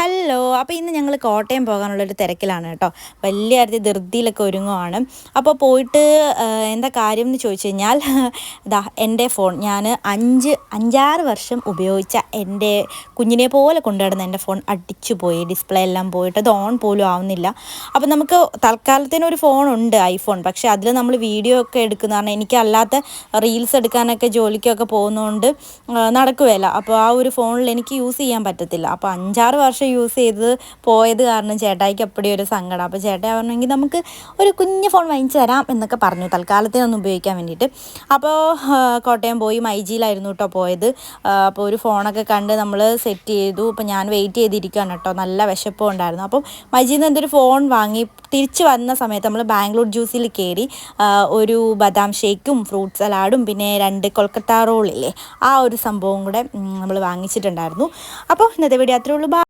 Hello. അപ്പോൾ ഇന്ന് ഞങ്ങൾ കോട്ടയം പോകാനുള്ളൊരു തിരക്കിലാണ് കേട്ടോ. വലിയ കാര്യത്തിൽ ധൃതിയിലൊക്കെ ഒരുങ്ങുവാണ്. അപ്പോൾ പോയിട്ട് എന്താ കാര്യം എന്ന് ചോദിച്ചു കഴിഞ്ഞാൽ ദാ എൻ്റെ ഫോൺ ഞാൻ 5-6 വർഷം ഉപയോഗിച്ച എൻ്റെ കുഞ്ഞിനെ പോലെ കൊണ്ടുനടന്ന എൻ്റെ ഫോൺ അടിച്ചു പോയി. ഡിസ്പ്ലേ എല്ലാം പോയിട്ട് അത് ഓൺ പോലും ആവുന്നില്ല. അപ്പോൾ നമുക്ക് തൽക്കാലത്തിനൊരു ഫോണുണ്ട്, ഐഫോൺ. പക്ഷേ അതിൽ നമ്മൾ വീഡിയോ ഒക്കെ എടുക്കുന്ന കാരണം എനിക്കല്ലാത്ത റീൽസ് എടുക്കാനൊക്കെ ജോലിക്കൊക്കെ പോകുന്നതുകൊണ്ട് നടക്കുകയില്ല. അപ്പോൾ ആ ഒരു ഫോണിൽ എനിക്ക് യൂസ് ചെയ്യാൻ പറ്റത്തില്ല. അപ്പോൾ 5-6 വർഷം യൂസ് ചെയ്ത് പോയത് കാരണം ചേട്ടായിക്ക് അപ്പടി ഒരു സങ്കടം. അപ്പോൾ ചേട്ടായി പറഞ്ഞെങ്കിൽ നമുക്ക് ഒരു കുഞ്ഞ് ഫോൺ വാങ്ങിച്ച് തരാം എന്നൊക്കെ പറഞ്ഞു, തൽക്കാലത്തിനൊന്ന് ഉപയോഗിക്കാൻ വേണ്ടിയിട്ട്. അപ്പോൾ കോട്ടയം പോയി മൈജിയിലായിരുന്നു കേട്ടോ പോയത്. അപ്പോൾ ഒരു ഫോണൊക്കെ കണ്ട് നമ്മൾ സെറ്റ് ചെയ്തു. അപ്പോൾ ഞാൻ വെയിറ്റ് ചെയ്തിരിക്കുകയാണ് കേട്ടോ, നല്ല വിശപ്പും ഉണ്ടായിരുന്നു. അപ്പം മൈജിയിൽ നിന്ന് എന്തൊരു ഫോൺ വാങ്ങി തിരിച്ച് വന്ന സമയത്ത് നമ്മൾ ബാംഗ്ലൂർ ജ്യൂസിൽ കയറി ഒരു ബദാം ഷേക്കും ഫ്രൂട്ട് സലാഡും പിന്നെ 2 കൊൽക്കത്ത റോളില്ലേ, ആ ഒരു സംഭവം കൂടെ നമ്മൾ വാങ്ങിച്ചിട്ടുണ്ടായിരുന്നു. അപ്പോൾ ഇന്നത്തെ വീഡിയോ അത്രേ ഉള്ളൂ.